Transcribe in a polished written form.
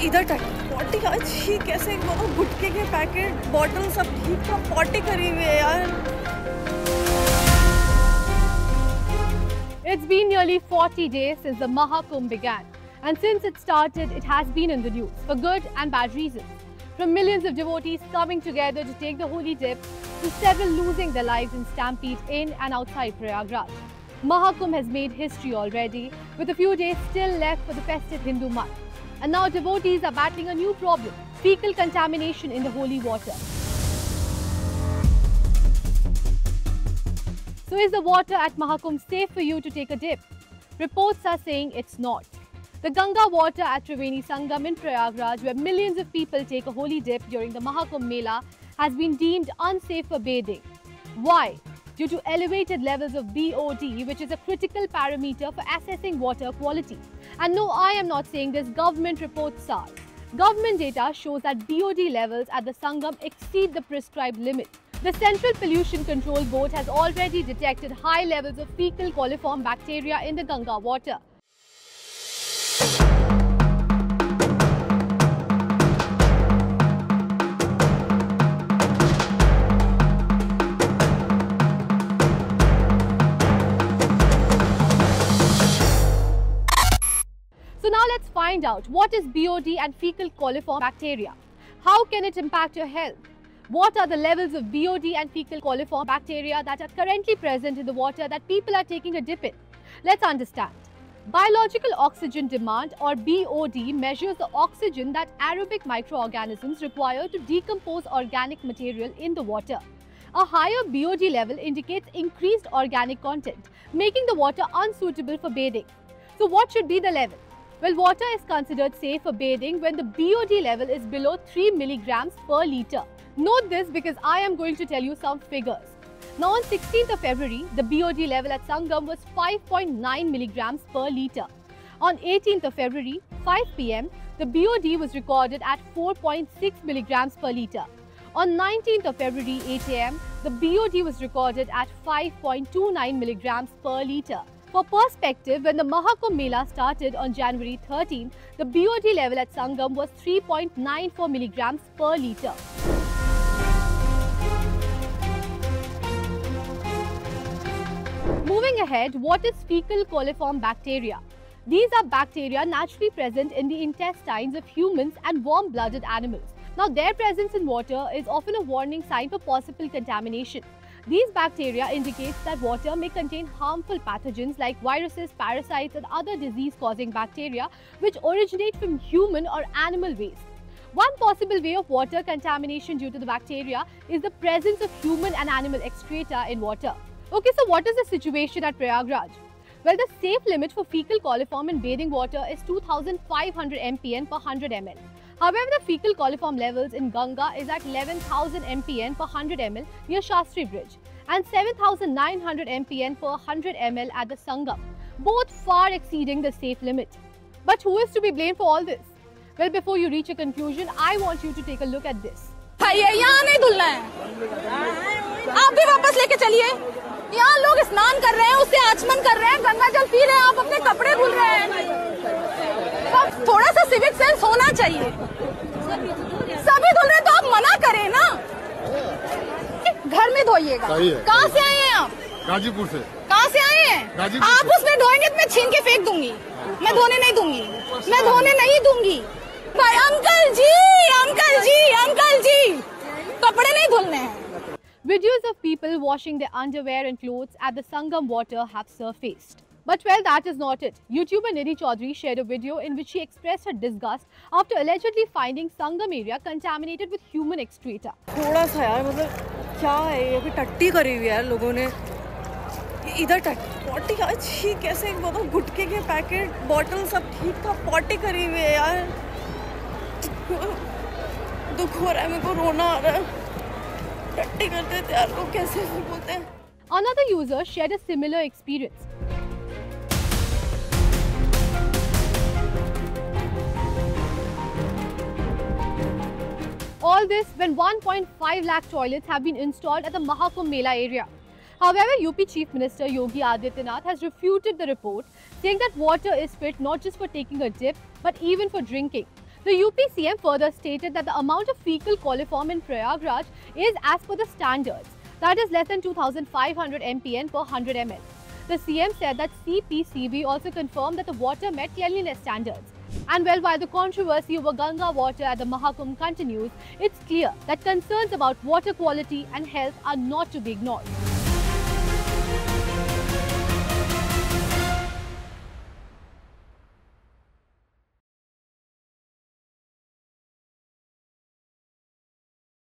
इधर पॉटी का छी कैसे वो गुटके के पैकेट बॉटल सब ठीक था पॉटी करी हुई है यार। It's been nearly 40 days since the Mahakumbh began, and since it started, it has been in the news for good and bad reasons. From millions of devotees coming together to take the holy dip, to several losing their lives in stampede in and outside Prayagraj. Mahakumbh has made history already, with a few days still left for the festive Hindu month. And now devotees are battling a new problem: fecal contamination in the holy water. So is the water at Mahakumbh safe for you to take a dip? Reports are saying it's not. The Ganga water at Triveni Sangam in Prayagraj, where millions of people take a holy dip during the Mahakumbh Mela, has been deemed unsafe for bathing. Why? Due to elevated levels of BOD, which is a critical parameter for assessing water quality. And no, I am not saying this, government reports are. Government data shows that BOD levels at the Sangam exceed the prescribed limit. The Central Pollution Control Board has already detected high levels of fecal coliform bacteria in the Ganga water. So now let's find out, what is BOD and fecal coliform bacteria? How can it impact your health? What are the levels of BOD and fecal coliform bacteria that are currently present in the water that people are taking a dip in? Let's understand. Biological oxygen demand, or BOD, measures the oxygen that aerobic microorganisms require to decompose organic material in the water. A higher BOD level indicates increased organic content, making the water unsuitable for bathing. So what should be the level? Well, water is considered safe for bathing when the BOD level is below 3 milligrams per litre. Note this because I am going to tell you some figures. Now on 16th of February, the BOD level at Sangam was 5.9 milligrams per litre. On 18th of February, 5 p.m, the BOD was recorded at 4.6 milligrams per litre. On 19th of February, 8 a.m, the BOD was recorded at 5.29 milligrams per litre. For perspective, when the Mahakumbh Mela started on January 13, the BOD level at Sangam was 3.94 milligrams per litre. Moving ahead, what is fecal coliform bacteria? These are bacteria naturally present in the intestines of humans and warm-blooded animals. Now, their presence in water is often a warning sign for possible contamination. These bacteria indicate that water may contain harmful pathogens like viruses, parasites and other disease-causing bacteria which originate from human or animal waste. One possible way of water contamination due to the bacteria is the presence of human and animal excreta in water. Okay, so what is the situation at Prayagraj? Well, the safe limit for fecal coliform in bathing water is 2500 mpn per 100 ml. However, the fecal coliform levels in Ganga is at 11,000 mpn per 100 ml near Shastri Bridge and 7,900 mpn per 100 ml at the Sangam, both far exceeding the safe limit. But who is to be blamed for all this? Well, before you reach a conclusion, I want you to take a look at this. यहाँ नहीं धुलना है, आप भी वापस लेके चलिए। यहाँ लोग स्नान कर रहे हैं, उससे आचमन कर रहे हैं, गंगा जल पी रहे हैं, आप अपने कपड़े धुल रहे हैं। तो थोड़ा सा सिविक सेंस होना चाहिए। सभी धुल रहे हैं तो आप मना करें ना, घर में धोइएगा। कहाँ से आए हैं आप? गाजीपुर से। कहाँ से आए हैं? आप उसमें धोएंगे तो मैं छीन के फेंक दूंगी, मैं धोने नहीं दूंगी, मैं धोने नहीं दूंगी। भाई अंकल जी, अंकल जी, अंकल जी, कपड़े नहीं धुलने हैं। Videos of people washing their underwear and clothes at the Sangam water have surfaced. But well, that is not it. YouTuber Nidhi Chaudhary shared a video in which she expressed her disgust after allegedly finding Sangam area contaminated with human excreta. थोड़ा सा यार, मतलब क्या है ये, टट्टी करी हुई है लोगों ने। इधर पॉटी का छी कैसे वो गुटके के पैकेट बॉटल सब ठीक था पॉटी करी हुई है यार। दुख हो रहा है, मेरे को रोना आ रहा है। टट्टी करते थे यार लोग, कैसे बोलते हैं। Another user shared a similar experience. All this when 1.5 lakh toilets have been installed at the Mahakumbh Mela area. However, UP Chief Minister Yogi Adityanath has refuted the report, saying that water is fit not just for taking a dip, but even for drinking. The UP CM further stated that the amount of fecal coliform in Prayagraj is as per the standards, that is less than 2500 mpn per 100 ml. The CM said that CPCB also confirmed that the water met cleanliness standards. And well, while the controversy over Ganga water at the Mahakumbh continues, it's clear that concerns about water quality and health are not to be ignored.